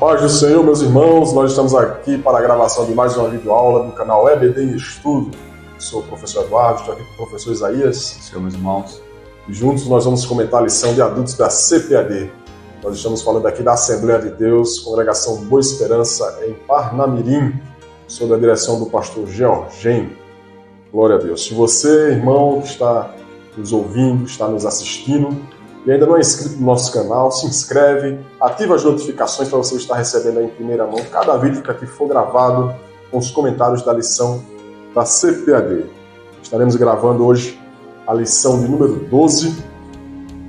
paz do Senhor, meus irmãos, nós estamos aqui para a gravação de mais uma videoaula do canal EBD em Estudo. Sou o professor Eduardo, estou aqui com o professor Isaías. Senhor, meus irmãos. E juntos nós vamos comentar a lição de adultos da CPAD. Nós estamos falando aqui da Assembleia de Deus, Congregação Boa Esperança, em Parnamirim, sob a direção do pastor Georgem. Glória a Deus. Se você, irmão, que está nos ouvindo, está nos assistindo, e ainda não é inscrito no nosso canal, se inscreve, ativa as notificações para você estar recebendo aí em primeira mão cada vídeo que aqui for gravado com os comentários da lição da CPAD. Estaremos gravando hoje a lição de número 12,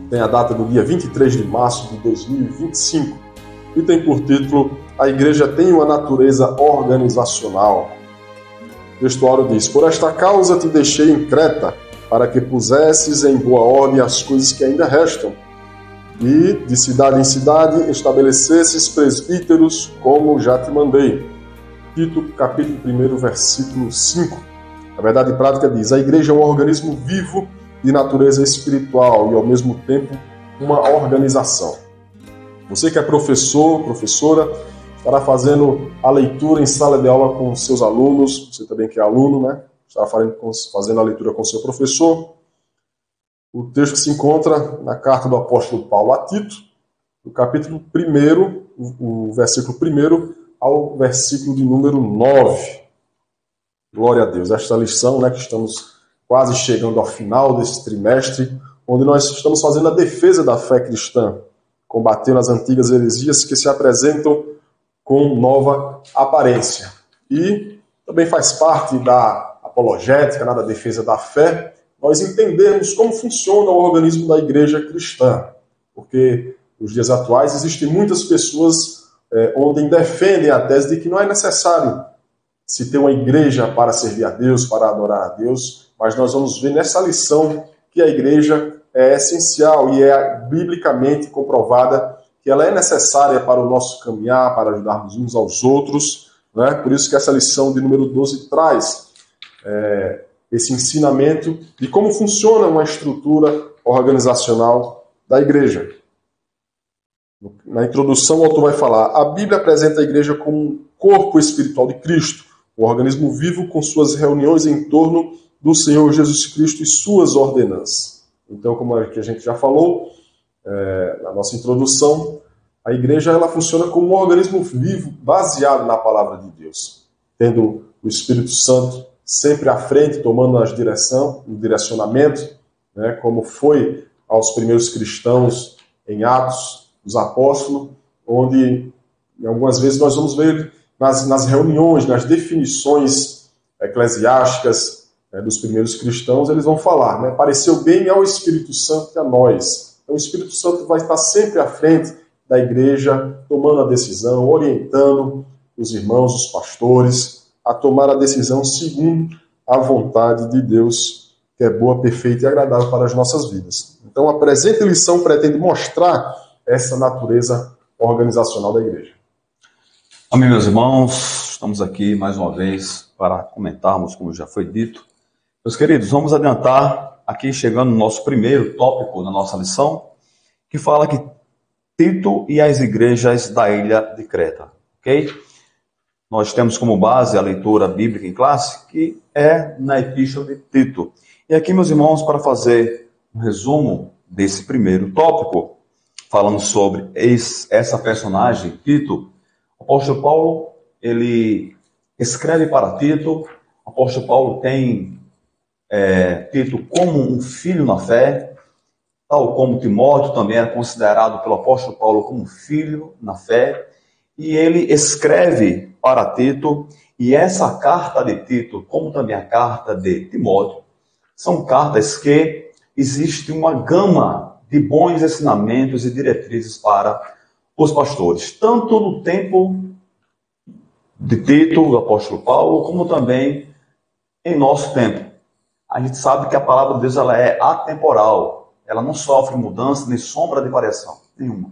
tem a data do dia 23 de março de 2025 e tem por título A Igreja tem uma natureza organizacional. O textuário diz: Por esta causa te deixei em Creta, para que pusesses em boa ordem as coisas que ainda restam, e de cidade em cidade estabelecesses presbíteros, como já te mandei. Tito, capítulo 1, versículo 5. A verdade prática diz: a igreja é um organismo vivo de natureza espiritual e, ao mesmo tempo, uma organização. Você que é professor, professora, estará fazendo a leitura em sala de aula com seus alunos, você também que é aluno, né? Está fazendo a leitura com o seu professor. O texto que se encontra na carta do apóstolo Paulo a Tito, do capítulo 1, o versículo 1 ao versículo de número 9. Glória a Deus. Esta lição, né, que estamos quase chegando ao final desse trimestre, onde nós estamos fazendo a defesa da fé cristã, combatendo as antigas heresias que se apresentam com nova aparência. E também faz parte da apologética, da defesa da fé, nós entendermos como funciona o organismo da igreja cristã. Porque nos dias atuais existem muitas pessoas onde defendem a tese de que não é necessário se ter uma igreja para servir a Deus, para adorar a Deus, mas nós vamos ver nessa lição que a igreja é essencial e é biblicamente comprovada que ela é necessária para o nosso caminhar, para ajudarmos uns aos outros, né? Por isso que essa lição de número 12 traz esse ensinamento de como funciona uma estrutura organizacional da igreja. Na introdução, o autor vai falar: a Bíblia apresenta a igreja como um corpo espiritual de Cristo, um organismo vivo com suas reuniões em torno do Senhor Jesus Cristo e suas ordenanças. Então, como a gente já falou na nossa introdução, a igreja ela funciona como um organismo vivo baseado na palavra de Deus, tendo o Espírito Santo sempre à frente, tomando o direcionamento, né, como foi aos primeiros cristãos em Atos dos Apóstolos, onde algumas vezes nós vamos ver nas reuniões, nas definições eclesiásticas dos primeiros cristãos, eles vão falar, né, pareceu bem ao Espírito Santo que a nós. Então o Espírito Santo vai estar sempre à frente da igreja, tomando a decisão, orientando os irmãos, os pastores, a tomar a decisão segundo a vontade de Deus, que é boa, perfeita e agradável para as nossas vidas. Então, a presente lição pretende mostrar essa natureza organizacional da igreja. Amém, meus irmãos. Estamos aqui mais uma vez para comentarmos, como já foi dito. Meus queridos, vamos adiantar aqui, chegando no nosso primeiro tópico da nossa lição, que fala que Tito e as igrejas da ilha de Creta. Ok? Nós temos como base a leitura bíblica em classe, que é na Epístola de Tito. E aqui, meus irmãos, para fazer um resumo desse primeiro tópico, falando sobre essa personagem, Tito, o apóstolo Paulo, ele escreve para Tito. O apóstolo Paulo tem Tito como um filho na fé, tal como Timóteo também era considerado pelo apóstolo Paulo como filho na fé. E ele escreve para Tito, e essa carta de Tito, como também a carta de Timóteo, são cartas que existe uma gama de bons ensinamentos e diretrizes para os pastores, tanto no tempo de Tito, do apóstolo Paulo, como também em nosso tempo. A gente sabe que a palavra de Deus ela é atemporal, ela não sofre mudança nem sombra de variação nenhuma.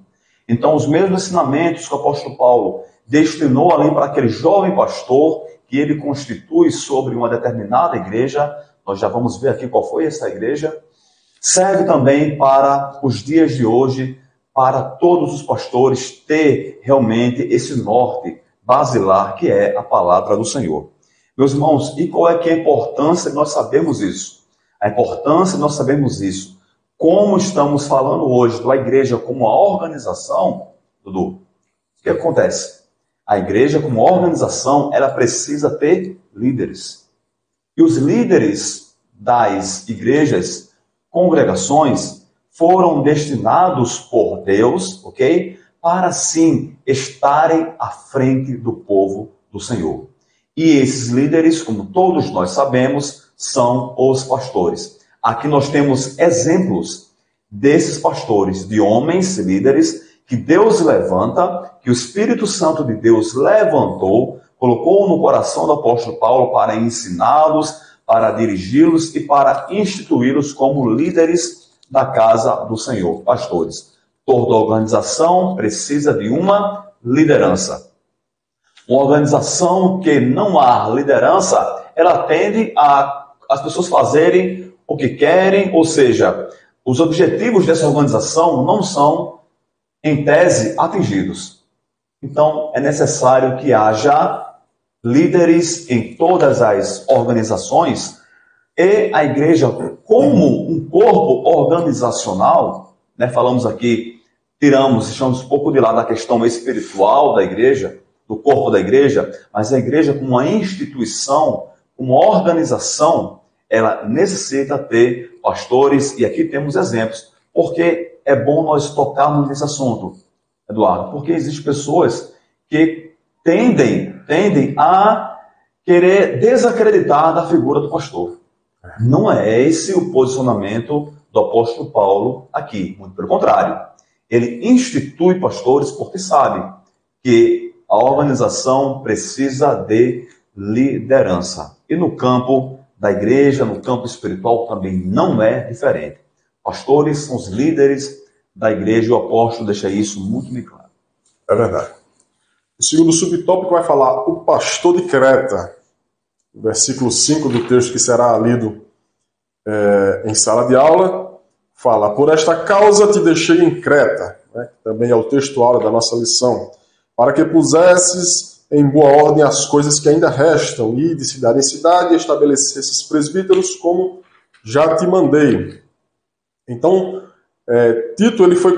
Então, os mesmos ensinamentos que o apóstolo Paulo destinou ali para aquele jovem pastor que ele constitui sobre uma determinada igreja, nós já vamos ver aqui qual foi essa igreja, serve também para os dias de hoje, para todos os pastores ter realmente esse norte basilar que é a palavra do Senhor. Meus irmãos, e qual é que é a importância de nós sabermos isso? A importância de nós sabermos isso. Como estamos falando hoje da igreja como uma organização, Dudu, o que acontece? A igreja como organização, ela precisa ter líderes. E os líderes das igrejas, congregações, foram destinados por Deus, ok? Para sim estarem à frente do povo do Senhor. E esses líderes, como todos nós sabemos, são os pastores. Aqui nós temos exemplos desses pastores, de homens líderes que Deus levanta, que o Espírito Santo de Deus levantou, colocou no coração do apóstolo Paulo para ensiná-los, para dirigi-los e para instituí-los como líderes da casa do Senhor, pastores. Toda organização precisa de uma liderança. Uma organização que não há liderança, ela tende a as pessoas fazerem o que querem, ou seja, os objetivos dessa organização não são, em tese, atingidos. Então, é necessário que haja líderes em todas as organizações e a igreja, como um corpo organizacional, né, falamos aqui, deixamos um pouco de lado a questão espiritual da igreja, do corpo da igreja, mas a igreja como uma instituição, uma organização, ela necessita ter pastores, e aqui temos exemplos, porque é bom nós tocarmos nesse assunto, Eduardo, porque existem pessoas que tendem a querer desacreditar da figura do pastor. Não é esse o posicionamento do apóstolo Paulo aqui, muito pelo contrário. Ele institui pastores porque sabe que a organização precisa de liderança. E no campo da igreja, no campo espiritual, também não é diferente. Pastores são os líderes da igreja e o apóstolo deixa isso muito bem claro. É verdade. O segundo subtópico vai falar o pastor de Creta. O versículo 5 do texto que será lido em sala de aula, fala: por esta causa te deixei em Creta, né, que também é o textual da nossa lição, para que pusesses em boa ordem as coisas que ainda restam, e de cidade em cidade estabelecesses presbíteros, como já te mandei. Então, Tito ele foi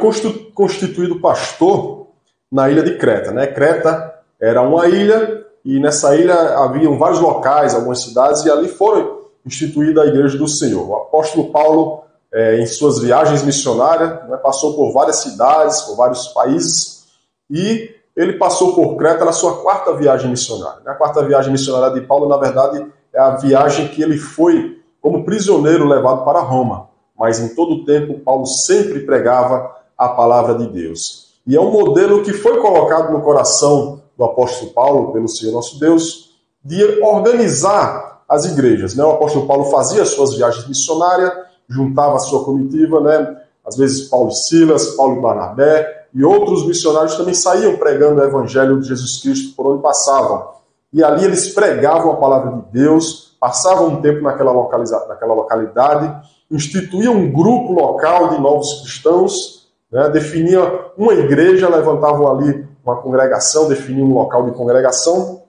constituído pastor na ilha de Creta. Né? Creta era uma ilha, e nessa ilha haviam vários locais, algumas cidades, e ali foram instituída a igreja do Senhor. O apóstolo Paulo, em suas viagens missionárias, né, passou por várias cidades, por vários países, e ele passou por Creta na sua quarta viagem missionária. A quarta viagem missionária de Paulo, na verdade, é a viagem que ele foi como prisioneiro levado para Roma. Mas em todo o tempo, Paulo sempre pregava a palavra de Deus. E é um modelo que foi colocado no coração do apóstolo Paulo, pelo Senhor nosso Deus, de organizar as igrejas. Né? O apóstolo Paulo fazia suas viagens missionárias, juntava a sua comitiva, né? Às vezes Paulo e Silas, Paulo e Barnabé, e outros missionários também saíam pregando o evangelho de Jesus Cristo por onde passavam. E ali eles pregavam a palavra de Deus, passavam um tempo naquela localidade, instituíam um grupo local de novos cristãos, né? Definiam uma igreja, levantavam ali uma congregação, definiam um local de congregação,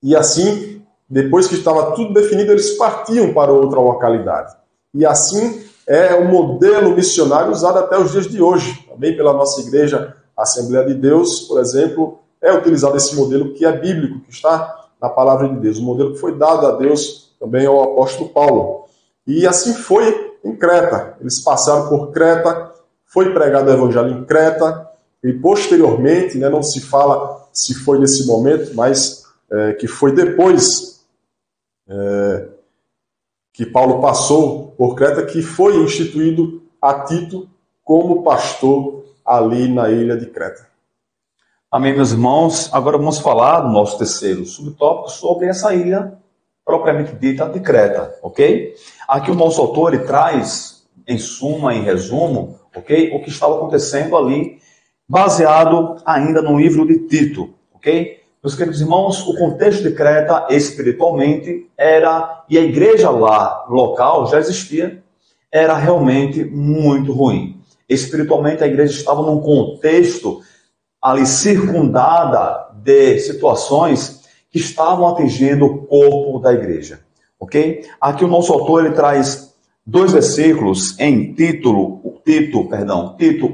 e assim, depois que estava tudo definido, eles partiam para outra localidade. E assim é o modelo missionário usado até os dias de hoje. Também pela nossa igreja, a Assembleia de Deus, por exemplo, é utilizado esse modelo que é bíblico, que está na palavra de Deus. O modelo que foi dado a Deus também ao apóstolo Paulo. E assim foi em Creta. Eles passaram por Creta, foi pregado o evangelho em Creta, e posteriormente, né, não se fala se foi nesse momento, mas que foi depois que Paulo passou por Creta, que foi instituído a Tito como pastor ali na ilha de Creta. Amém, meus irmãos. Agora vamos falar do nosso terceiro subtópico sobre essa ilha propriamente dita de Creta, ok? Aqui o nosso autor ele traz, em suma, em resumo, ok? O que estava acontecendo ali, baseado ainda no livro de Tito, ok? Meus queridos irmãos, o contexto de Creta espiritualmente era, e a igreja lá local já existia, era realmente muito ruim. Espiritualmente, a igreja estava num contexto ali circundada de situações que estavam atingindo o corpo da igreja. Ok? Aqui o nosso autor ele traz 2 versículos em Tito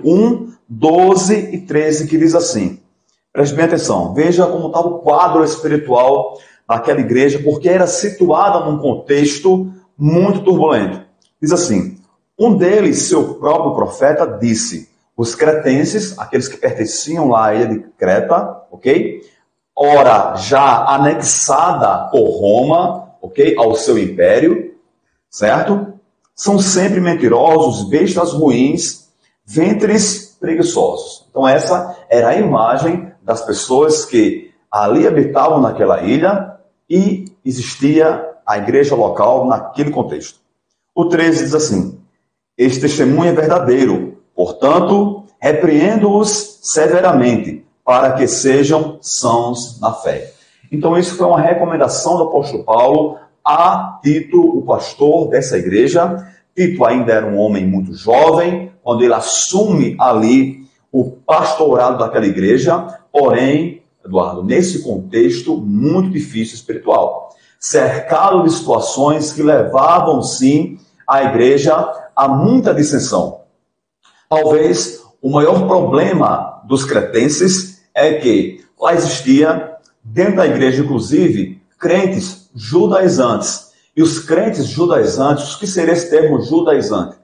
1, 12 e 13, que diz assim. Preste bem atenção, veja como estava o quadro espiritual daquela igreja, porque era situada num contexto muito turbulento. Diz assim, um deles, seu próprio profeta, disse, os cretenses, aqueles que pertenciam lá à ilha de Creta, ok? Ora, já anexada por Roma, ok? Ao seu império, certo? São sempre mentirosos, bestas ruins, ventres preguiçosos. Então essa era a imagem das pessoas que ali habitavam naquela ilha e existia a igreja local naquele contexto. O 13 diz assim, este testemunho é verdadeiro, portanto, repreendo-os severamente, para que sejam sãos na fé. Então isso foi uma recomendação do apóstolo Paulo a Tito, o pastor dessa igreja. Tito ainda era um homem muito jovem, quando ele assume ali o pastorado daquela igreja, porém, Eduardo, nesse contexto muito difícil espiritual, cercado de situações que levavam, sim, a igreja a muita dissensão. Talvez o maior problema dos cretenses é que lá existia, dentro da igreja, inclusive, crentes judaizantes. E os crentes judaizantes, o que seria esse termo judaizante?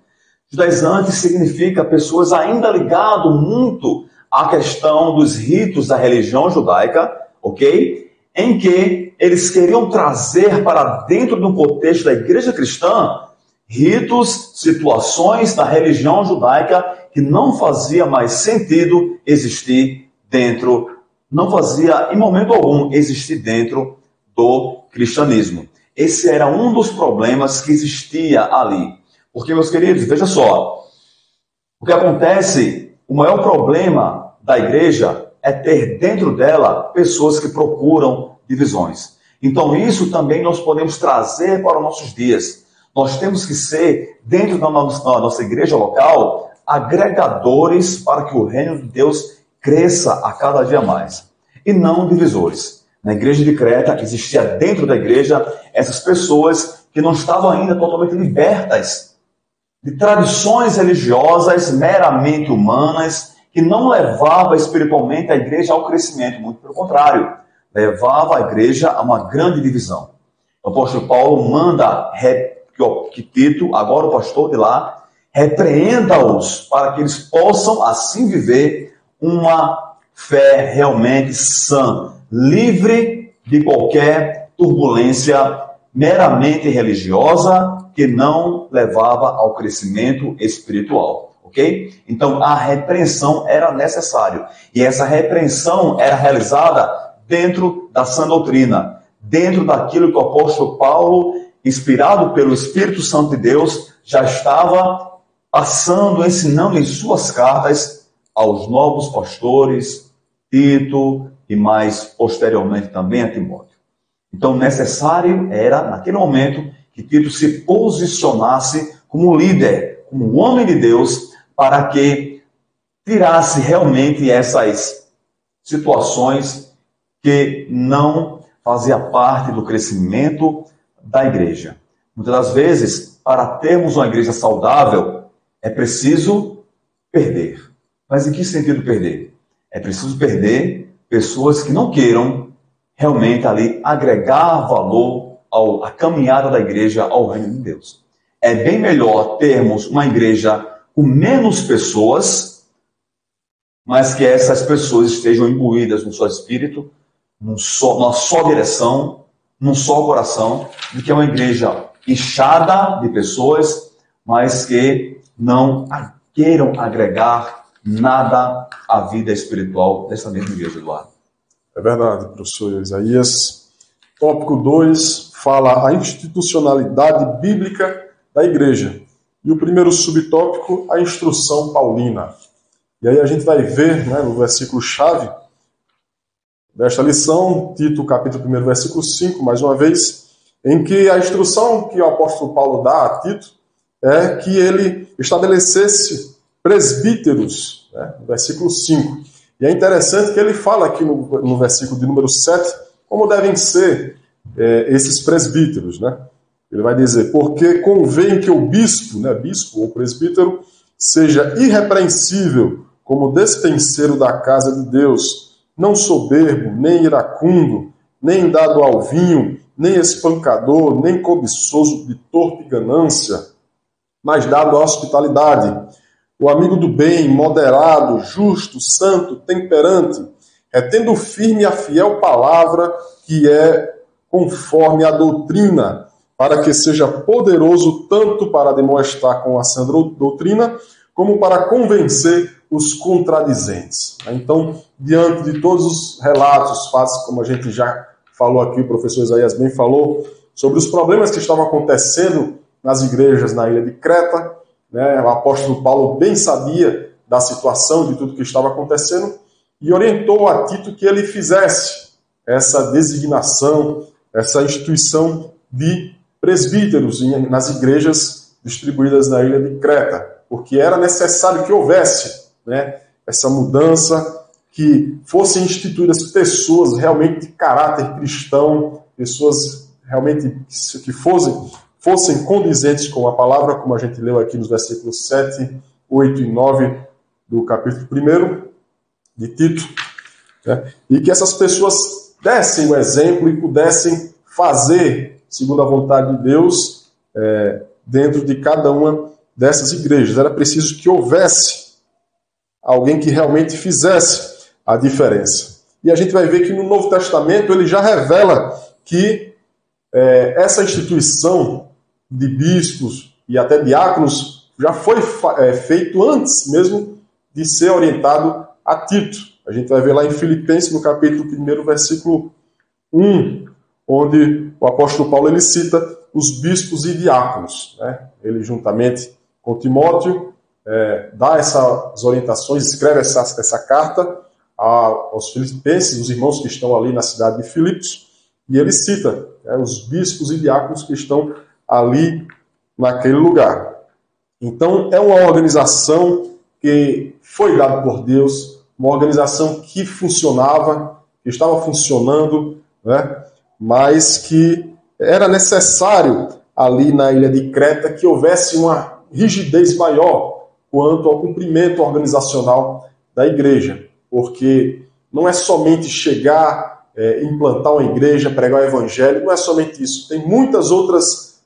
Judaizante significa pessoas ainda ligadas muito à questão dos ritos da religião judaica, ok? Em que eles queriam trazer para dentro do contexto da igreja cristã ritos, situações da religião judaica que não fazia mais sentido existir dentro, não fazia em momento algum existir dentro do cristianismo. Esse era um dos problemas que existia ali. Porque, meus queridos, veja só, o que acontece, o maior problema da igreja é ter dentro dela pessoas que procuram divisões. Então isso também nós podemos trazer para os nossos dias. Nós temos que ser, dentro da nossa igreja local, agregadores para que o reino de Deus cresça a cada dia mais. E não divisores. Na igreja de Creta, existia dentro da igreja essas pessoas que não estavam ainda totalmente libertas de tradições religiosas meramente humanas, que não levava espiritualmente a igreja ao crescimento, muito pelo contrário, levava a igreja a uma grande divisão. O apóstolo Paulo manda que Tito, agora o pastor de lá, repreenda-os para que eles possam assim viver uma fé realmente sã, livre de qualquer turbulência meramente religiosa que não levava ao crescimento espiritual, ok? Então a repreensão era necessária e essa repreensão era realizada dentro da sã doutrina, dentro daquilo que o apóstolo Paulo, inspirado pelo Espírito Santo de Deus, já estava passando, ensinando em suas cartas aos novos pastores, Tito e mais posteriormente também a Timóteo. Então necessário era, naquele momento, que Tito se posicionasse como líder, como um homem de Deus, para que tirasse realmente essas situações que não faziam parte do crescimento da igreja. Muitas das vezes, para termos uma igreja saudável, é preciso perder. Mas em que sentido perder? É preciso perder pessoas que não queiram realmente ali agregar valor à caminhada da igreja ao reino de Deus. É bem melhor termos uma igreja com menos pessoas, mas que essas pessoas estejam imbuídas no seu espírito, numa só direção, num só coração, do que uma igreja inchada de pessoas, mas que não queiram agregar nada à vida espiritual dessa mesma igreja, Eduardo. É verdade, professor Isaías. Tópico 2 fala a institucionalidade bíblica da igreja. E o primeiro subtópico, a instrução paulina. E aí a gente vai ver, né, no versículo-chave desta lição, Tito, capítulo 1, versículo 5, mais uma vez, em que a instrução que o apóstolo Paulo dá a Tito é que ele estabelecesse presbíteros, né? No versículo 5. E é interessante que ele fala aqui no versículo de número 7 como devem ser esses presbíteros, né? Ele vai dizer, porque convém que o bispo, né, bispo ou presbítero, seja irrepreensível como despenseiro da casa de Deus, não soberbo, nem iracundo, nem dado ao vinho, nem espancador, nem cobiçoso de torpe ganância, mas dado à hospitalidade, o amigo do bem, moderado, justo, santo, temperante, retendo firme a fiel palavra que é conforme a doutrina, para que seja poderoso tanto para demonstrar com a sã doutrina, como para convencer os contradizentes. Então, diante de todos os relatos, fatos, como a gente já falou aqui, o professor Isaías bem falou, sobre os problemas que estavam acontecendo nas igrejas na ilha de Creta, né? O apóstolo Paulo bem sabia da situação, de tudo que estava acontecendo, e orientou a Tito que ele fizesse essa designação, essa instituição de presbíteros nas igrejas distribuídas na ilha de Creta, porque era necessário que houvesse, né, essa mudança, que fossem instituídas pessoas realmente de caráter cristão, pessoas realmente que fossem condizentes com a palavra, como a gente leu aqui nos versículos 7, 8 e 9 do capítulo 1 de Tito, né? E que essas pessoas dessem o exemplo e pudessem fazer, segundo a vontade de Deus, dentro de cada uma dessas igrejas. Era preciso que houvesse alguém que realmente fizesse a diferença. E a gente vai ver que no Novo Testamento ele já revela que essa instituição de bispos e até diáconos já foi feito antes mesmo de ser orientado a Tito. A gente vai ver lá em Filipenses, no capítulo 1, versículo 1, onde o apóstolo Paulo ele cita os bispos e diáconos, né? Ele, juntamente com Timóteo, dá essas orientações, escreve essa carta aos filipenses, os irmãos que estão ali na cidade de Filipos, e ele cita os bispos e diáconos que estão ali naquele lugar. Então, é uma organização que foi dada por Deus, uma organização que funcionava, que estava funcionando, né? Mas que era necessário ali na ilha de Creta que houvesse uma rigidez maior quanto ao cumprimento organizacional da igreja, porque não é somente chegar, implantar uma igreja, pregar o evangelho, não é somente isso, tem muitas outras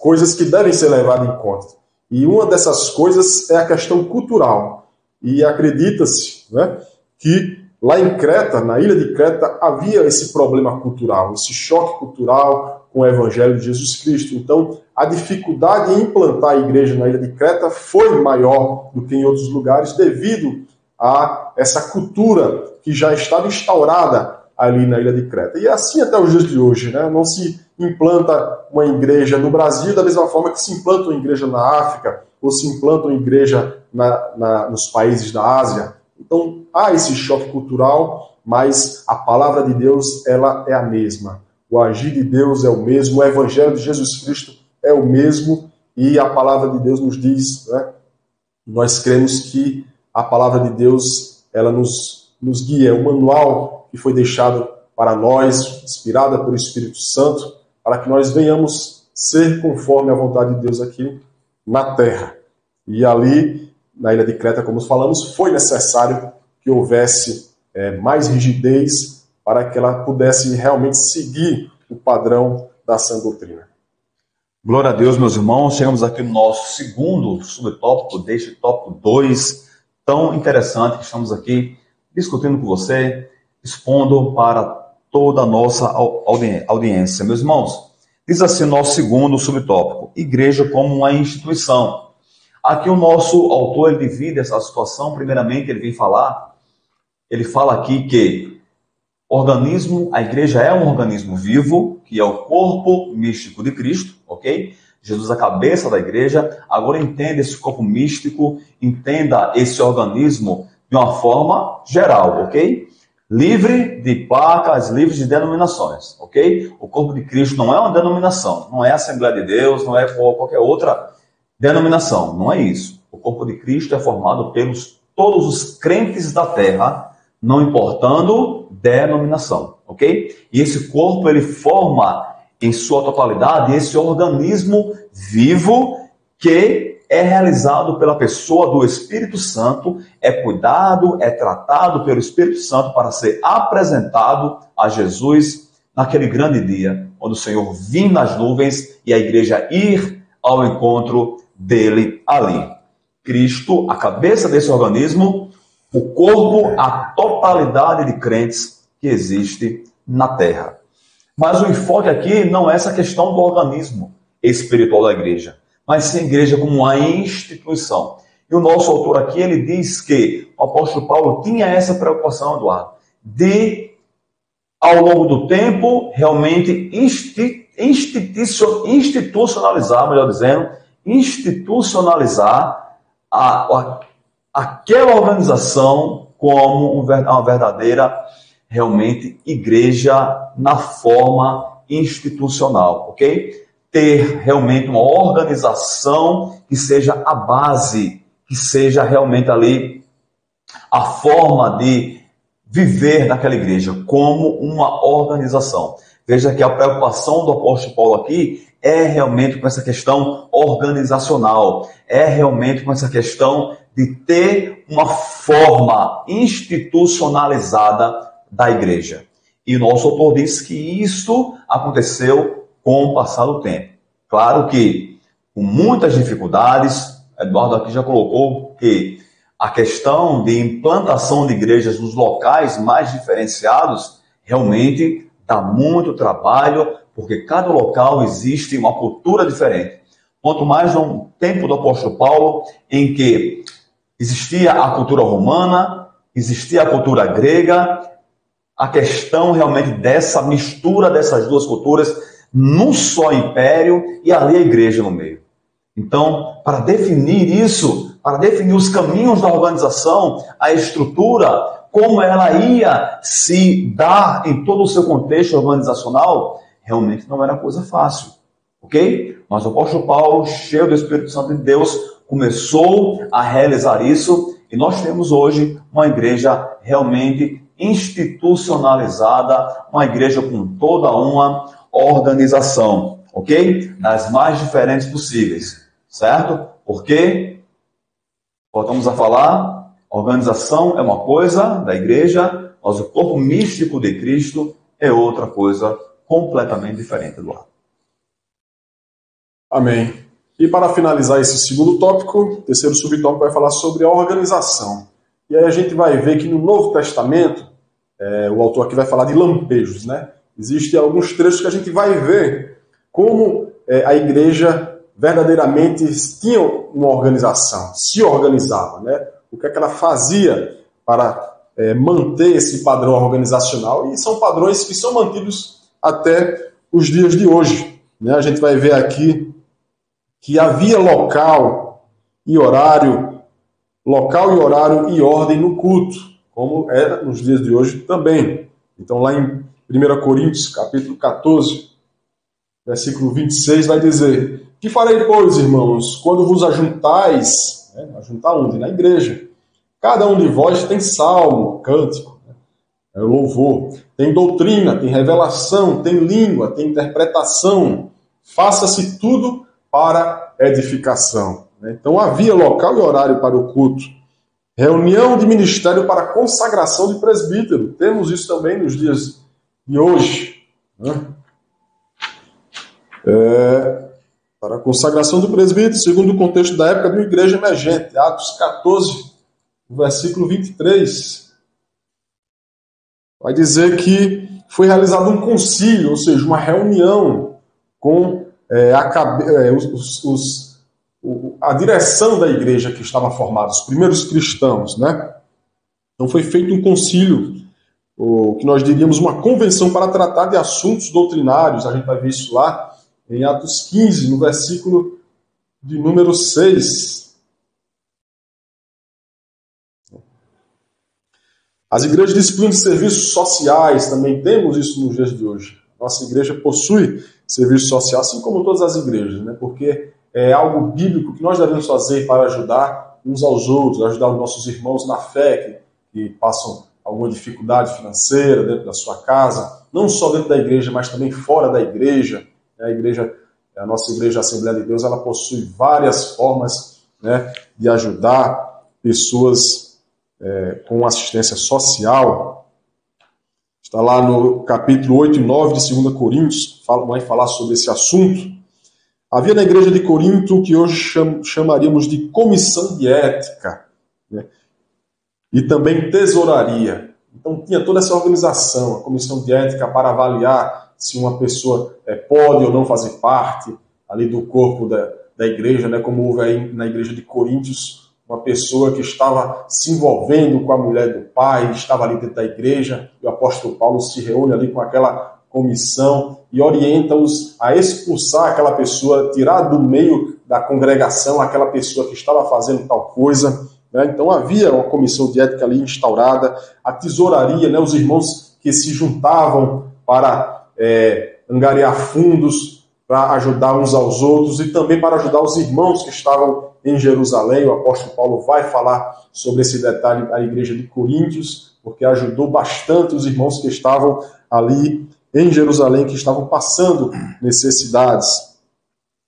coisas que devem ser levadas em conta. E uma dessas coisas é a questão cultural. E acredita-se, né, que lá em Creta, na ilha de Creta, havia esse problema cultural, esse choque cultural com o Evangelho de Jesus Cristo. Então, a dificuldade em implantar a igreja na ilha de Creta foi maior do que em outros lugares, devido a essa cultura que já estava instaurada ali na ilha de Creta. E assim até os dias de hoje, né? Não se implanta uma igreja no Brasil da mesma forma que se implanta uma igreja na África, ou se implanta uma igreja nos países da Ásia. Então, há esse choque cultural, mas a palavra de Deus, ela é a mesma. O agir de Deus é o mesmo, o Evangelho de Jesus Cristo é o mesmo, e a palavra de Deus nos diz, né? Nós cremos que a palavra de Deus, ela nos guia, é um manual que foi deixado para nós, inspirada pelo Espírito Santo, para que nós venhamos ser conforme a vontade de Deus aqui na terra. E ali, na ilha de Creta, como falamos, foi necessário que houvesse mais rigidez para que ela pudesse realmente seguir o padrão da sã doutrina. Glória a Deus, meus irmãos. Chegamos aqui no nosso segundo subtópico deste tópico 2, tão interessante, que estamos aqui discutindo com você, expondo para toda a nossa audiência. Meus irmãos, diz assim o nosso segundo subtópico: igreja como uma instituição. Aqui o nosso autor ele divide essa situação. Primeiramente, ele fala aqui que a igreja é um organismo vivo, que é o corpo místico de Cristo, ok? Jesus é a cabeça da igreja. Agora entenda esse corpo místico, entenda esse organismo de uma forma geral, ok? Livre de placas, livre de denominações, ok? O corpo de Cristo não é uma denominação, não é a Assembleia de Deus, não é qualquer outra denominação, não é isso. O corpo de Cristo é formado pelos todos os crentes da terra, não importando denominação, ok? E esse corpo, ele forma em sua totalidade esse organismo vivo que é realizado pela pessoa do Espírito Santo, é cuidado, é tratado pelo Espírito Santo para ser apresentado a Jesus naquele grande dia, quando o Senhor vir nas nuvens e a igreja ir ao encontro dele ali. Cristo, a cabeça desse organismo, o corpo, a totalidade de crentes que existe na terra. Mas o enfoque aqui não é essa questão do organismo espiritual da igreja, mas sim a igreja como uma instituição. E o nosso autor aqui, ele diz que o apóstolo Paulo tinha essa preocupação, Eduardo, de, ao longo do tempo, realmente institucionalizar, melhor dizendo, institucionalizar aquela organização como uma verdadeira, realmente, igreja na forma institucional, ok? Ter realmente uma organização que seja a base, que seja realmente ali a forma de viver naquela igreja, como uma organização. Veja que a preocupação do apóstolo Paulo aqui é realmente com essa questão organizacional, é realmente com essa questão de ter uma forma institucionalizada da igreja. E o nosso autor diz que isso aconteceu com o passar do tempo. Claro que com muitas dificuldades, Eduardo aqui já colocou que a questão de implantação de igrejas nos locais mais diferenciados realmente dá muito trabalho, porque cada local existe uma cultura diferente. Quanto mais no tempo do apóstolo Paulo, em que existia a cultura romana, existia a cultura grega, a questão realmente dessa mistura dessas duas culturas num só império e ali a igreja no meio. Então, para definir isso, para definir os caminhos da organização, a estrutura, como ela ia se dar em todo o seu contexto organizacional, realmente não era coisa fácil, ok? Mas o apóstolo Paulo, cheio do Espírito Santo de Deus, começou a realizar isso e nós temos hoje uma igreja realmente institucionalizada, uma igreja com toda uma organização, ok? Das mais diferentes possíveis, certo? Porque, voltamos a falar, organização é uma coisa da igreja, mas o corpo místico de Cristo é outra coisa completamente diferente, Eduardo. Amém. E para finalizar esse segundo tópico, o terceiro subtópico vai falar sobre a organização. E aí a gente vai ver que no Novo Testamento, o autor aqui vai falar de lampejos, né? Existem alguns trechos que a gente vai ver como a igreja verdadeiramente tinha uma organização, se organizava, né? O que é que ela fazia para manter esse padrão organizacional, e são padrões que são mantidos até os dias de hoje, né? A gente vai ver aqui que havia local e horário e ordem no culto, como é nos dias de hoje também. Então lá em 1 Coríntios, capítulo 14, versículo 26, vai dizer: que farei, pois, irmãos, quando vos ajuntais, ajuntar onde? Na igreja. Cada um de vós tem salmo, cântico, louvor, tem doutrina, tem revelação, tem língua, tem interpretação. Faça-se tudo para edificação. Então havia local e horário para o culto. Reunião de ministério para consagração de presbítero. Temos isso também nos dias de hoje. Para a consagração do presbítero, segundo o contexto da época de uma igreja emergente. Atos 14, versículo 23. Vai dizer que foi realizado um concílio, ou seja, uma reunião com a direção da igreja que estava formada, os primeiros cristãos, né? Então foi feito um concílio, o que nós diríamos uma convenção para tratar de assuntos doutrinários. A gente vai ver isso lá em Atos 15, no versículo de número 6. As igrejas dispõem de serviços sociais, também temos isso nos dias de hoje. Nossa igreja possui serviço social, assim como todas as igrejas, né? Porque é algo bíblico que nós devemos fazer para ajudar uns aos outros, ajudar os nossos irmãos na fé que passam alguma dificuldade financeira dentro da sua casa, não só dentro da igreja, mas também fora da igreja. A nossa igreja, a Assembleia de Deus, ela possui várias formas, né, de ajudar pessoas com assistência social. Está lá no capítulo 8 e 9 de 2 Coríntios, vai falar sobre esse assunto. Havia na igreja de Corinto o que hoje chamaríamos de comissão de ética, né? E também tesouraria. Então tinha toda essa organização, a comissão de ética para avaliar se uma pessoa pode ou não fazer parte ali do corpo da igreja, né? Como houve aí na igreja de Coríntios, uma pessoa que estava se envolvendo com a mulher do pai, estava ali dentro da igreja, e o apóstolo Paulo se reúne ali com aquela comissão e orienta-os a expulsar aquela pessoa, tirar do meio da congregação aquela pessoa que estava fazendo tal coisa, né? Então havia uma comissão de ética ali instaurada, a tesouraria, né? Os irmãos que se juntavam para angariar fundos, para ajudar uns aos outros e também para ajudar os irmãos que estavam em Jerusalém. O apóstolo Paulo vai falar sobre esse detalhe à igreja de Coríntios, porque ajudou bastante os irmãos que estavam ali em Jerusalém, que estavam passando necessidades.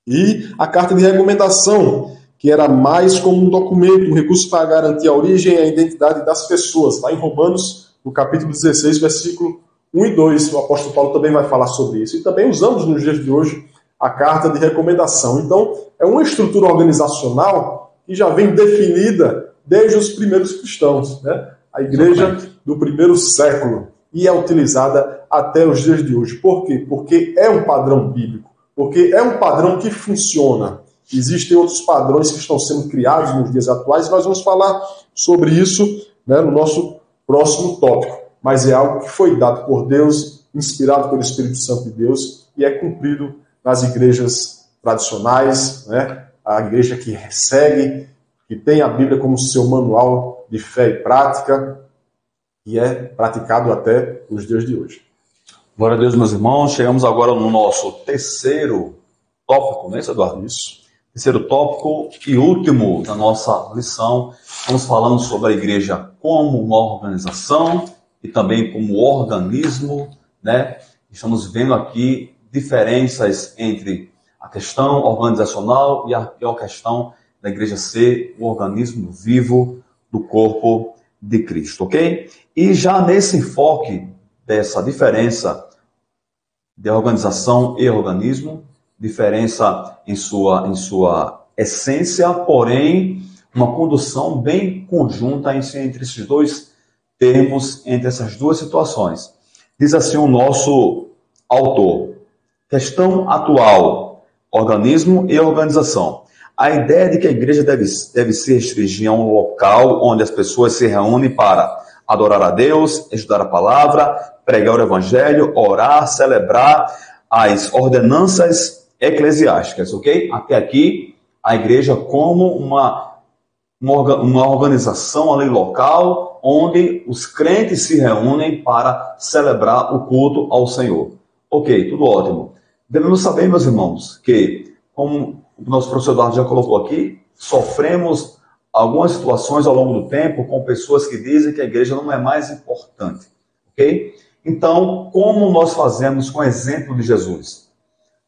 E a carta de recomendação, que era mais como um documento, um recurso para garantir a origem e a identidade das pessoas. Lá em Romanos, no capítulo 16, versículo 1 e 2, o apóstolo Paulo também vai falar sobre isso. E também usamos nos dias de hoje a carta de recomendação. Então, é uma estrutura organizacional que já vem definida desde os primeiros cristãos, né? A igreja do primeiro século. E é utilizada até os dias de hoje. Por quê? Porque é um padrão bíblico. Porque é um padrão que funciona. Existem outros padrões que estão sendo criados nos dias atuais. Nós vamos falar sobre isso, né, no nosso próximo tópico. Mas é algo que foi dado por Deus, inspirado pelo Espírito Santo de Deus, e é cumprido nas igrejas tradicionais, né? A igreja que segue, que tem a Bíblia como seu manual de fé e prática, e é praticado até os dias de hoje. Glória a Deus, meus irmãos. Chegamos agora no nosso terceiro tópico, não é isso, Eduardo? Isso. Terceiro tópico e último da nossa lição. Estamos falando sobre a igreja como uma organização e também como organismo, né? Estamos vendo aqui diferenças entre a questão organizacional e a questão da igreja ser o organismo vivo do corpo de Cristo, ok? E já nesse enfoque dessa diferença de organização e organismo, diferença em sua essência, porém uma condução bem conjunta entre esses dois termos, entre essas duas situações. Diz assim o nosso autor: questão atual, organismo e organização. A ideia de que a igreja deve se restringir a um local onde as pessoas se reúnem para adorar a Deus, estudar a palavra, pregar o evangelho, orar, celebrar as ordenanças eclesiásticas, ok? Até aqui, a igreja como uma organização ali local, onde os crentes se reúnem para celebrar o culto ao Senhor. Ok, tudo ótimo. Devemos saber, meus irmãos, que, como o nosso professor Eduardo já colocou aqui, sofremos algumas situações ao longo do tempo com pessoas que dizem que a igreja não é mais importante, ok? Então, como nós fazemos com o exemplo de Jesus?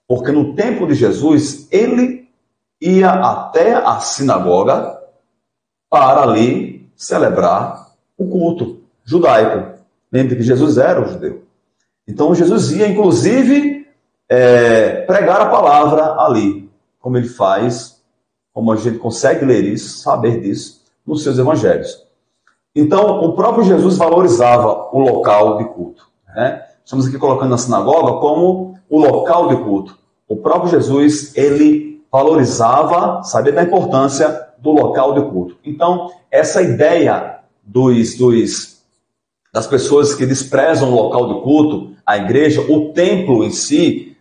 Porque no tempo de Jesus, ele ia até a sinagoga para ali celebrar o culto judaico. Lembre que Jesus era um judeu. Então, Jesus ia, inclusive, pregar a palavra ali, como ele faz, como a gente consegue ler isso, saber disso, nos seus evangelhos. Então, o próprio Jesus valorizava o local de culto, né? Estamos aqui colocando a sinagoga como o local de culto. O próprio Jesus, ele valorizava, sabia da importância do local de culto. Então, essa ideia das pessoas que desprezam o local de culto, a igreja, o templo em si,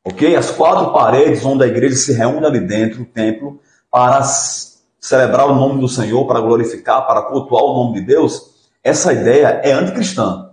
ok? As quatro paredes onde a igreja se reúne ali dentro, o templo, para celebrar o nome do Senhor, para glorificar, para cultuar o nome de Deus, essa ideia é anticristã,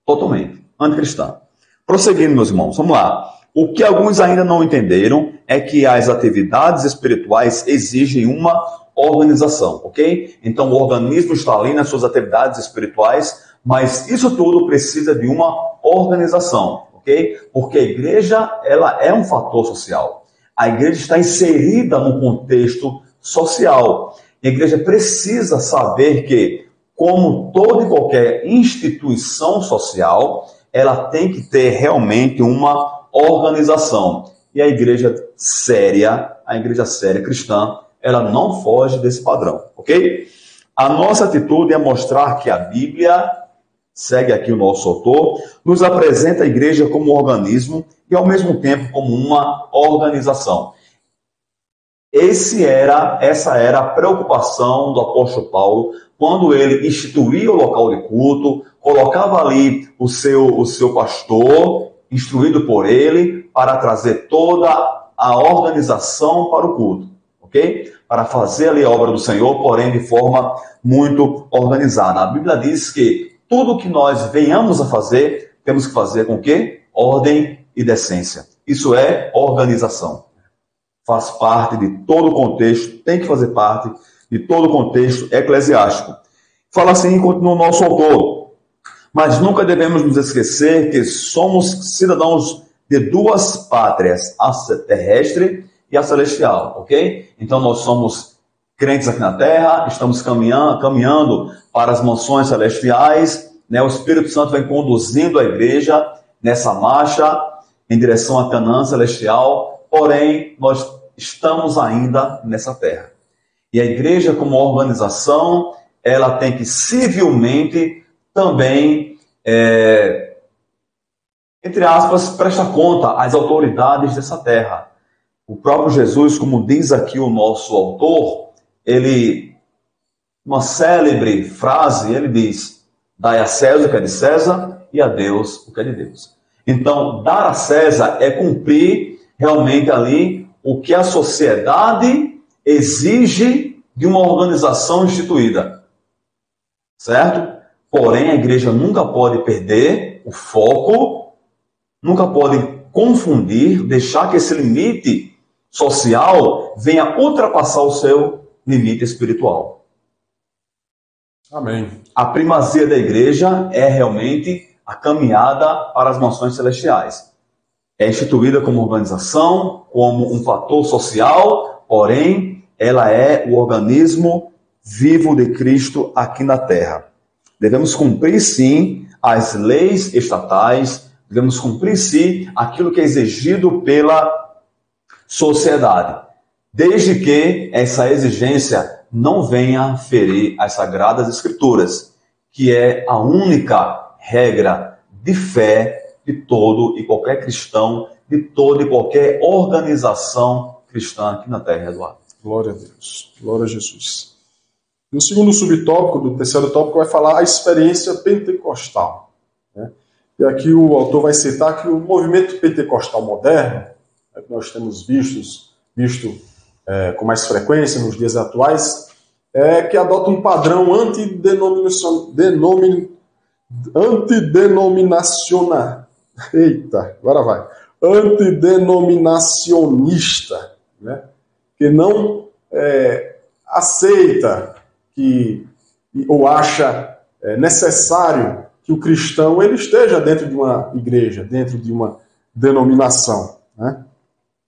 totalmente anticristã. Prosseguindo, meus irmãos, vamos lá. O que alguns ainda não entenderam é que as atividades espirituais exigem uma organização, ok? Então o organismo está ali nas suas atividades espirituais, mas isso tudo precisa de uma organização, ok? Porque a igreja, ela é um fator social. A igreja está inserida no contexto social. A igreja precisa saber que, como toda e qualquer instituição social, ela tem que ter realmente uma organização. E a igreja séria cristã, ela não foge desse padrão, ok? A nossa atitude é mostrar que a Bíblia, segue aqui o nosso autor, nos apresenta a igreja como um organismo e ao mesmo tempo como uma organização. Essa era a preocupação do apóstolo Paulo quando ele instituía o local de culto, colocava ali o seu pastor, instruído por ele, para trazer toda a organização para o culto, ok? Para fazer ali a obra do Senhor, porém de forma muito organizada. A Bíblia diz que tudo que nós venhamos a fazer, temos que fazer com quê? Ordem e decência. Isso é organização. Faz parte de todo o contexto, tem que fazer parte de todo o contexto eclesiástico. Fala assim, continua o nosso autor. Mas nunca devemos nos esquecer que somos cidadãos de duas pátrias, a terrestre e a celestial, ok? Então nós somos crentes aqui na terra, estamos caminhando para as mansões celestiais, né? O Espírito Santo vem conduzindo a igreja nessa marcha em direção à Canaã celestial, porém nós estamos ainda nessa terra. E a igreja, como organização, ela tem que civilmente também, entre aspas, prestar conta às autoridades dessa terra. O próprio Jesus, como diz aqui o nosso autor, uma célebre frase, ele diz: dai a César o que é de César e a Deus o que é de Deus. Então, dar a César é cumprir realmente ali o que a sociedade exige de uma organização instituída. Certo? Porém, a igreja nunca pode perder o foco, nunca pode confundir, deixar que esse limite social venha ultrapassar o seu limite espiritual. Amém. A primazia da igreja é realmente a caminhada para as mansões celestiais. É instituída como organização, como um fator social, porém, ela é o organismo vivo de Cristo aqui na terra. Devemos cumprir, sim, as leis estatais, devemos cumprir, sim, aquilo que é exigido pela sociedade, desde que essa exigência não venha ferir as Sagradas Escrituras, que é a única regra de fé de todo e qualquer cristão, de toda e qualquer organização cristã aqui na terra, Eduardo. Glória a Deus, glória a Jesus. No segundo subtópico, do terceiro tópico, vai falar a experiência pentecostal, né? E aqui o autor vai citar que o movimento pentecostal moderno, que nós temos visto com mais frequência nos dias atuais, é que adota um padrão antidenominacionista, né? Que não aceita ou acha necessário que o cristão ele esteja dentro de uma igreja, dentro de uma denominação, né?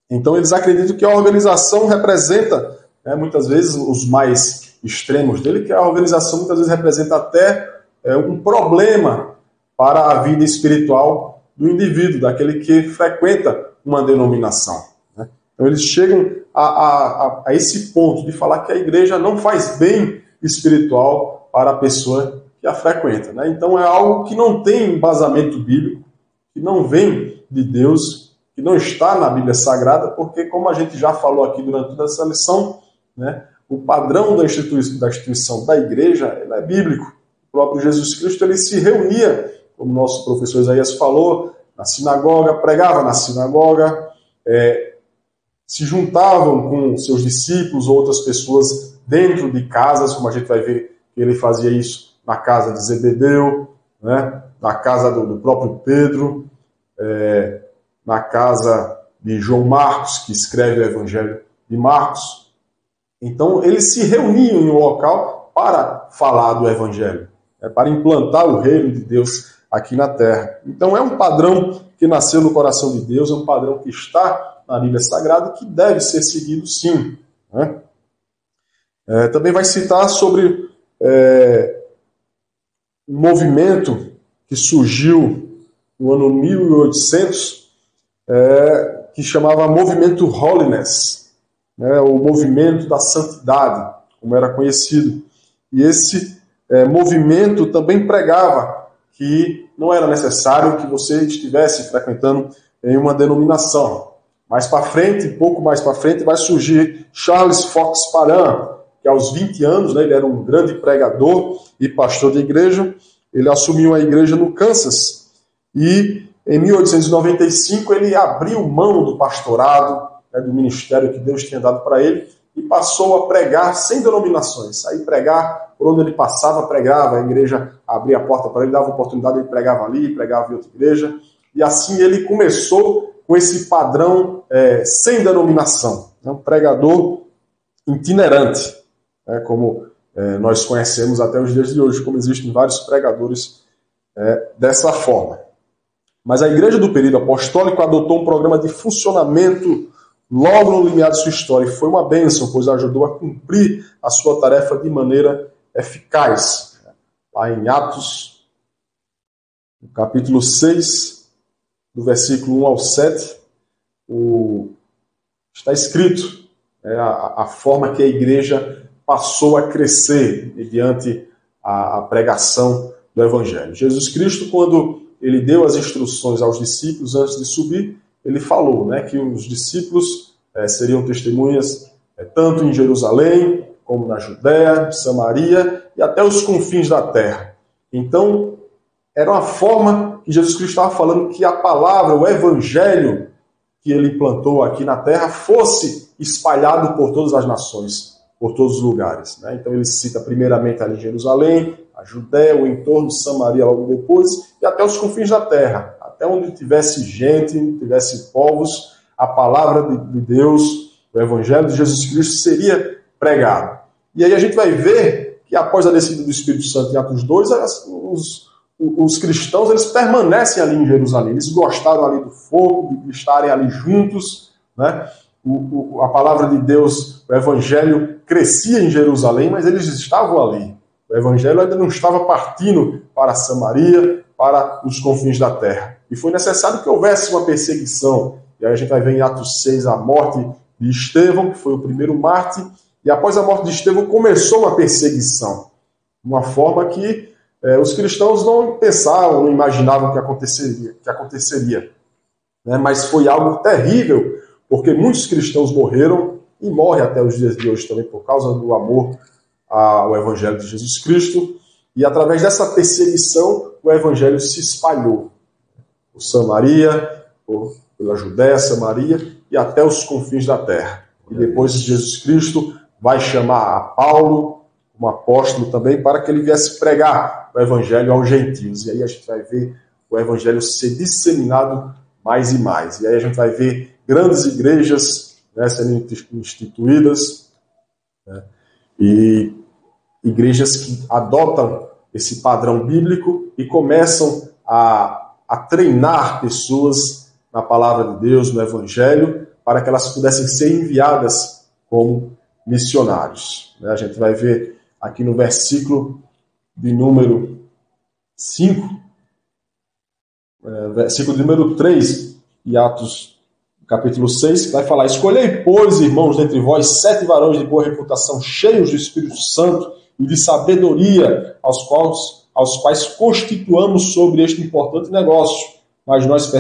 Então eles acreditam que a organização representa, muitas vezes, os mais extremos dele, que a organização muitas vezes representa até um problema para a vida espiritual do indivíduo, daquele que frequenta uma denominação, né? Então eles chegam a esse ponto de falar que a igreja não faz bem espiritual para a pessoa que a frequenta, né? Então é algo que não tem embasamento bíblico, que não vem de Deus, que não está na Bíblia Sagrada, porque, como a gente já falou aqui durante toda essa lição, né, o padrão da instituição da igreja ele é bíblico. O próprio Jesus Cristo ele se reunia, como nosso professor Isaías falou, na sinagoga, pregava na sinagoga, se juntavam com seus discípulos ou outras pessoas dentro de casas, como a gente vai ver que ele fazia isso na casa de Zebedeu, né, na casa do próprio Pedro, na casa de João Marcos, que escreve o Evangelho de Marcos. Então, eles se reuniam em um local para falar do Evangelho, para implantar o reino de Deus aqui na terra. Então, é um padrão que nasceu no coração de Deus, é um padrão que está na Bíblia Sagrada e que deve ser seguido, sim. Né? Também vai citar sobre um movimento que surgiu no ano 1800, que chamava Movimento Holiness, o movimento da santidade, como era conhecido. E esse movimento também pregava que não era necessário que você estivesse frequentando em uma denominação. Mais para frente, pouco mais para frente, vai surgir Charles Fox Parham, que aos 20 anos, ele era um grande pregador e pastor de igreja. Ele assumiu a igreja no Kansas e em 1895 ele abriu mão do pastorado, do ministério que Deus tinha dado para ele, e passou a pregar sem denominações. Aí pregar, por onde ele passava, pregava, a igreja abria a porta para ele, dava oportunidade, ele pregava ali, pregava em outra igreja. E assim ele começou com esse padrão sem denominação. Um pregador itinerante, como nós conhecemos até os dias de hoje, como existem vários pregadores dessa forma. Mas a igreja do período apostólico adotou um programa de funcionamento logo no limiar de sua história, e foi uma bênção, pois ajudou a cumprir a sua tarefa de maneira eficaz. Lá em Atos, no capítulo 6, do versículo 1 ao 7, está escrito a forma que a igreja passou a crescer mediante a pregação do Evangelho. Jesus Cristo, quando ele deu as instruções aos discípulos antes de subir, ele falou que os discípulos seriam testemunhas tanto em Jerusalém, como na Judéia, Samaria e até os confins da terra. Então, era uma forma que Jesus Cristo estava falando que a palavra, o Evangelho que ele implantou aqui na terra, fosse espalhado por todas as nações, por todos os lugares. Então, ele cita primeiramente ali Jerusalém, a Judéia, o entorno de Samaria logo depois, e até os confins da terra. Até onde tivesse gente, tivesse povos, a palavra de Deus, o Evangelho de Jesus Cristo seria pregado. E aí a gente vai ver que após a descida do Espírito Santo em Atos 2, os cristãos eles permanecem ali em Jerusalém. Eles gostaram ali do fogo, de estarem ali juntos. A palavra de Deus, o Evangelho crescia em Jerusalém, mas eles estavam ali. O Evangelho ainda não estava partindo para Samaria, para os confins da terra. E foi necessário que houvesse uma perseguição. E aí a gente vai ver em Atos 6 a morte de Estevão, que foi o primeiro mártir. E após a morte de Estevão começou uma perseguição. Uma forma que os cristãos não pensavam, não imaginavam que aconteceria. Mas foi algo terrível, porque muitos cristãos morreram e morrem até os dias de hoje também por causa do amor ao Evangelho de Jesus Cristo. E através dessa perseguição, o Evangelho se espalhou por Samaria, pela Judéia, Samaria e até os confins da terra. E depois Jesus Cristo vai chamar a Paulo, como apóstolo também, para que ele viesse pregar o Evangelho aos gentios. E aí a gente vai ver o Evangelho ser disseminado mais e mais. E aí a gente vai ver grandes igrejas sendo instituídas, e igrejas que adotam esse padrão bíblico e começam a treinar pessoas na palavra de Deus, no Evangelho, para que elas pudessem ser enviadas como missionários. A gente vai ver aqui no versículo de número 5, versículo de número 3, e Atos capítulo 6, que vai falar: escolhei, pois, irmãos, dentre vós 7 varões de boa reputação, cheios do Espírito Santo e de sabedoria, aos quais constituamos sobre este importante negócio. Mas nós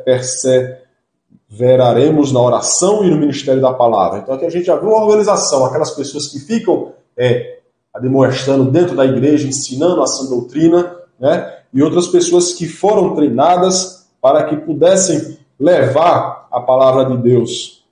perseveraremos na oração e no ministério da palavra. Então aqui a gente já viu uma organização, aquelas pessoas que ficam admoestando dentro da igreja, ensinando a sã doutrina, e outras pessoas que foram treinadas para que pudessem levar a palavra de Deus.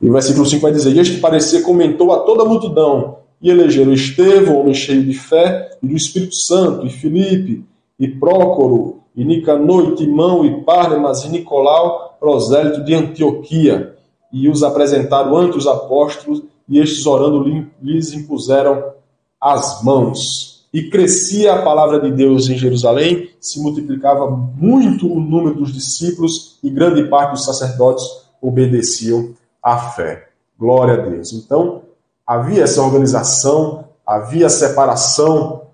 E o versículo 5 vai dizer: e este parecer comentou a toda a multidão, e elegeram Estevão, homem cheio de fé e do Espírito Santo, e Filipe, e Prócoro, e Nicanor, e Timão, e Párnemas, e Nicolau, prosélito de Antioquia, e os apresentaram ante os apóstolos, e estes orando lhes impuseram as mãos. E crescia a palavra de Deus em Jerusalém, se multiplicava muito o número dos discípulos e grande parte dos sacerdotes obedeciam à fé. Glória a Deus. Então, havia essa organização, havia separação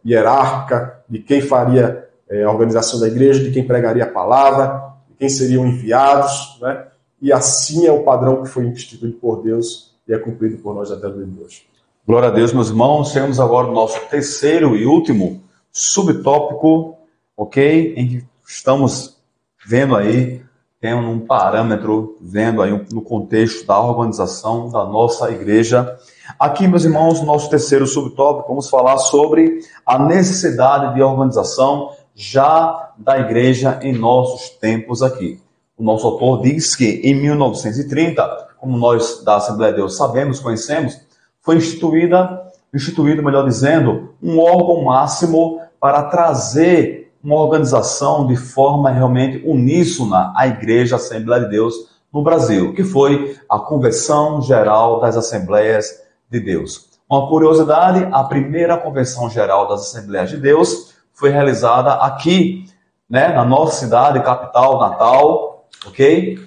hierárquica de quem faria a organização da igreja, de quem pregaria a palavra, de quem seriam enviados, né? E assim é o padrão que foi instituído por Deus e é cumprido por nós até o dia de hoje. Glória a Deus, meus irmãos. Temos agora o nosso terceiro e último subtópico, ok? Em que estamos vendo aí, tem um parâmetro, vendo aí no contexto da organização da nossa igreja. Aqui, meus irmãos, no nosso terceiro subtópico, vamos falar sobre a necessidade de organização já da igreja em nossos tempos aqui. O nosso autor diz que em 1930, como nós da Assembleia de Deus sabemos, conhecemos, foi instituído, melhor dizendo, um órgão máximo para trazer uma organização de forma realmente uníssona à Igreja Assembleia de Deus no Brasil, que foi a Convenção Geral das Assembleias de Deus. Uma curiosidade, a primeira Convenção Geral das Assembleias de Deus foi realizada aqui, né, na nossa cidade, capital, Natal, ok?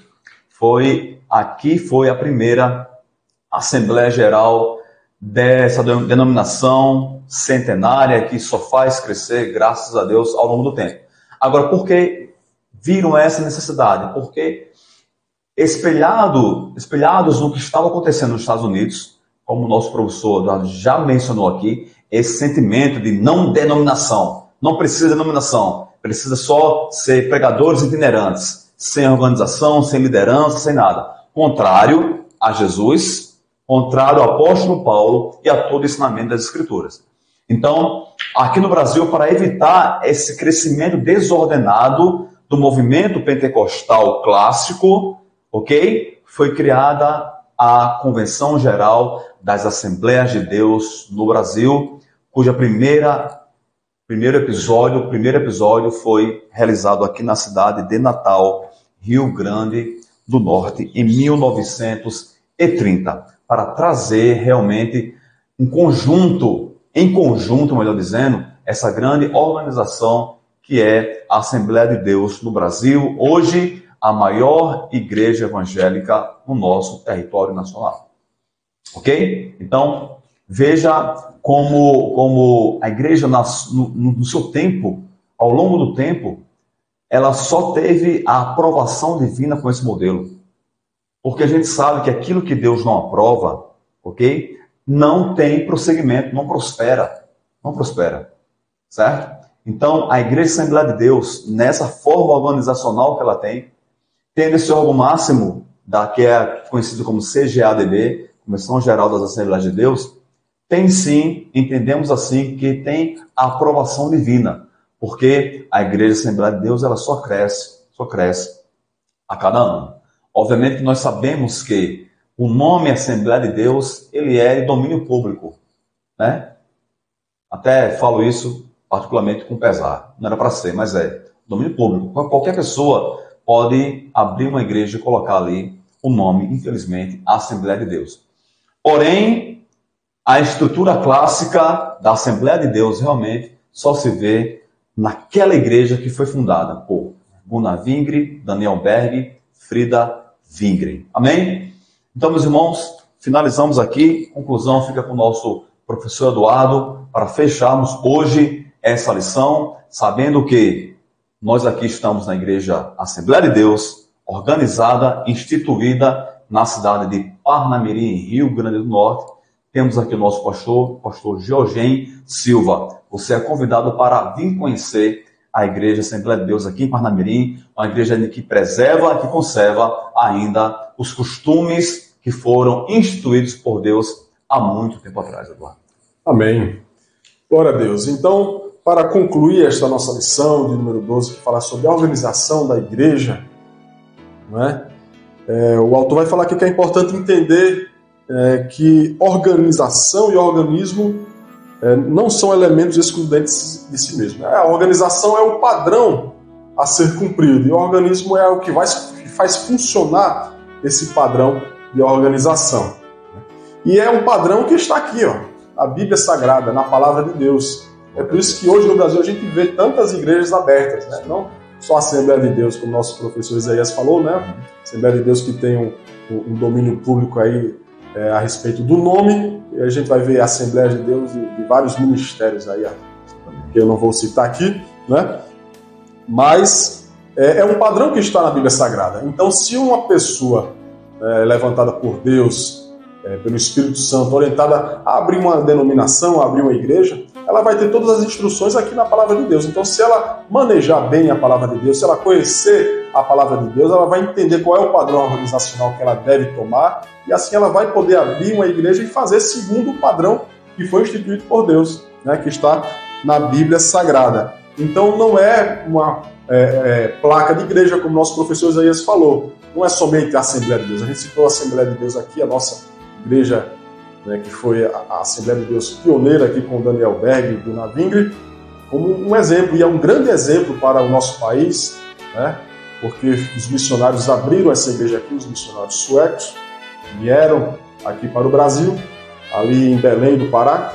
Foi a primeira Assembleia Geral dessa denominação centenária que só faz crescer, graças a Deus, ao longo do tempo. Agora, por que viram essa necessidade? Porque espelhados no que estava acontecendo nos Estados Unidos, como o nosso professor já mencionou aqui, esse sentimento de não denominação. Não precisa de denominação, precisa só ser pregadores itinerantes, sem organização, sem liderança, sem nada. Contrário a Jesus, contrário ao apóstolo Paulo e a todo o ensinamento das Escrituras. Então, aqui no Brasil, para evitar esse crescimento desordenado do movimento pentecostal clássico, ok? Foi criada a Convenção Geral das Assembleias de Deus no Brasil, cuja primeiro episódio foi realizado aqui na cidade de Natal, Rio Grande do Norte, em 1930, para trazer realmente em conjunto, melhor dizendo, essa grande organização que é a Assembleia de Deus no Brasil, hoje a maior igreja evangélica no nosso território nacional. Ok? Então, veja como a igreja no seu tempo, ao longo do tempo, ela só teve a aprovação divina com esse modelo. Porque a gente sabe que aquilo que Deus não aprova, ok? Não tem prosseguimento, não prospera, certo? Então, a Igreja Assembleia de Deus, nessa forma organizacional que ela tem, tendo esse órgão máximo, que é conhecido como CGADB, Convenção Geral das Assembleias de Deus, tem sim, entendemos assim, que tem a aprovação divina, porque a Igreja Assembleia de Deus, ela só cresce a cada ano. Obviamente que nós sabemos que o nome Assembleia de Deus, ele é de domínio público, né? Até falo isso particularmente com pesar. Não era para ser, mas é domínio público. Qualquer pessoa pode abrir uma igreja e colocar ali o nome, infelizmente, Assembleia de Deus. Porém, a estrutura clássica da Assembleia de Deus realmente só se vê naquela igreja que foi fundada por Gunnar Wingren, Daniel Berg, Frida Wingren. Amém? Então, meus irmãos, finalizamos aqui. Conclusão fica com o nosso professor Eduardo para fecharmos hoje essa lição, sabendo que nós aqui estamos na Igreja Assembleia de Deus, organizada, instituída na cidade de Parnamirim, Rio Grande do Norte. Temos aqui o nosso pastor Georgem Silva. Você é convidado para vir conhecer a Igreja Assembleia de Deus aqui em Parnamirim, uma igreja que preserva e que conserva ainda os costumes que foram instituídos por Deus há muito tempo atrás, Eduardo. Amém. Glória a Deus. Então, para concluir esta nossa lição de número 12, que fala sobre a organização da igreja, não é? O autor vai falar aqui que é importante entender que organização e organismo não são elementos excludentes de si mesmo. A organização é o padrão a ser cumprido, e o organismo é o que faz funcionar esse padrão de organização. E é um padrão que está aqui, ó, na Bíblia Sagrada, na Palavra de Deus. É por isso que hoje no Brasil a gente vê tantas igrejas abertas, né? Não só a Assembleia de Deus, como nosso professor Isaías falou, né? Assembleia de Deus que tem um domínio público aí a respeito do nome, e a gente vai ver a Assembleia de Deus de vários ministérios aí, que eu não vou citar aqui, né? Mas é um padrão que está na Bíblia Sagrada. Então, se uma pessoa levantada por Deus, pelo Espírito Santo, orientada a abrir uma denominação, a abrir uma igreja, ela vai ter todas as instruções aqui na Palavra de Deus. Então, se ela manejar bem a Palavra de Deus, se ela conhecer a Palavra de Deus, ela vai entender qual é o padrão organizacional que ela deve tomar, e assim ela vai poder abrir uma igreja e fazer segundo o padrão que foi instituído por Deus, né, que está na Bíblia Sagrada. Então, não é uma placa de igreja, como nosso professor Isaías falou. Não é somente a Assembleia de Deus. A gente citou a Assembleia de Deus aqui, a nossa igreja, né, que foi a Assembleia de Deus pioneira aqui com o Daniel Berg e o Navingre, como um exemplo, e é um grande exemplo para o nosso país, né, porque os missionários abriram essa igreja aqui, os missionários suecos, vieram aqui para o Brasil, ali em Belém do Pará,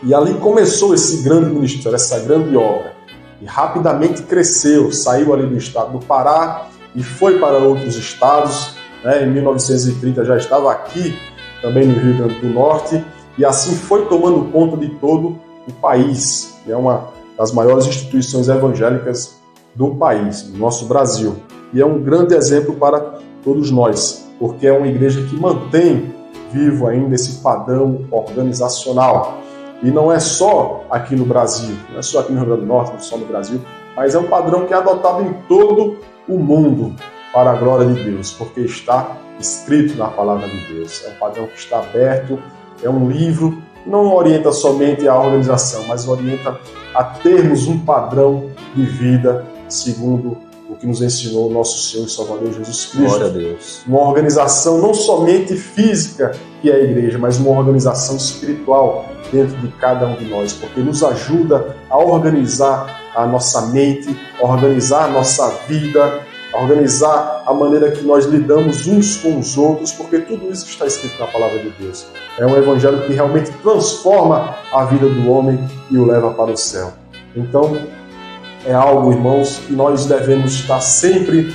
e ali começou esse grande ministério, essa grande obra, e rapidamente cresceu, saiu ali do estado do Pará e foi para outros estados, né, em 1930 já estava aqui, também no Rio Grande do Norte, e assim foi tomando conta de todo o país. É uma das maiores instituições evangélicas do país, do nosso Brasil. E é um grande exemplo para todos nós, porque é uma igreja que mantém vivo ainda esse padrão organizacional. E não é só aqui no Brasil, não é só aqui no Rio Grande do Norte, não é só no Brasil, mas é um padrão que é adotado em todo o mundo para a glória de Deus, porque está escrito na Palavra de Deus. É um padrão que está aberto, é um livro que não orienta somente a organização, mas orienta a termos um padrão de vida segundo o que nos ensinou o nosso Senhor e Salvador Jesus Cristo. Glória a Deus. Uma organização não somente física, que é a igreja, mas uma organização espiritual dentro de cada um de nós, porque nos ajuda a organizar a nossa mente, a organizar a nossa vida, a organizar a maneira que nós lidamos uns com os outros, porque tudo isso está escrito na Palavra de Deus. É um evangelho que realmente transforma a vida do homem e o leva para o céu. Então, é algo, irmãos, que nós devemos estar sempre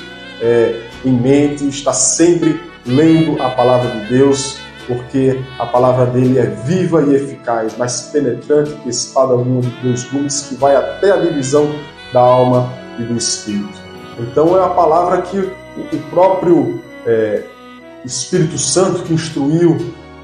em mente, estar sempre lendo a Palavra de Deus, porque a palavra dele é viva e eficaz, mais penetrante que espada alguma de dois gumes, que vai até a divisão da alma e do espírito. Então é a palavra que o próprio Espírito Santo, que instruiu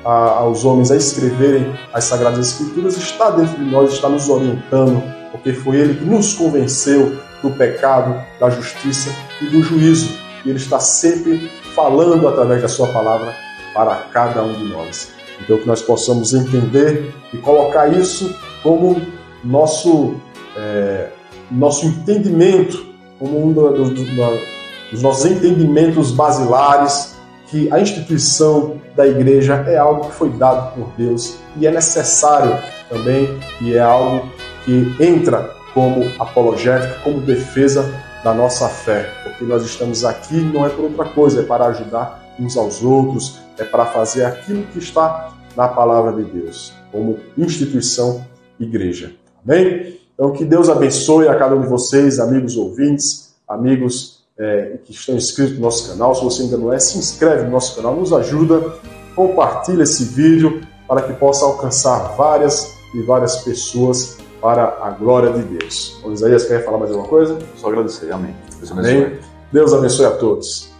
aos homens a escreverem as Sagradas Escrituras, está dentro de nós, está nos orientando, porque foi ele que nos convenceu do pecado, da justiça e do juízo. E ele está sempre falando através da sua palavra para cada um de nós. Então que nós possamos entender e colocar isso como nosso entendimento, como um dos nossos entendimentos basilares, que a instituição da igreja é algo que foi dado por Deus e é necessário também, e é algo que entra como apologética, como defesa da nossa fé, porque nós estamos aqui não é por outra coisa, é para ajudar uns aos outros, é para fazer aquilo que está na Palavra de Deus, como instituição igreja. Amém? Então que Deus abençoe a cada um de vocês, amigos ouvintes, amigos que estão inscritos no nosso canal. Se você ainda não é, se inscreve no nosso canal, nos ajuda, compartilha esse vídeo para que possa alcançar várias e várias pessoas para a glória de Deus. O Isaías quer falar mais alguma coisa? Só agradecer, amém. Deus abençoe a todos.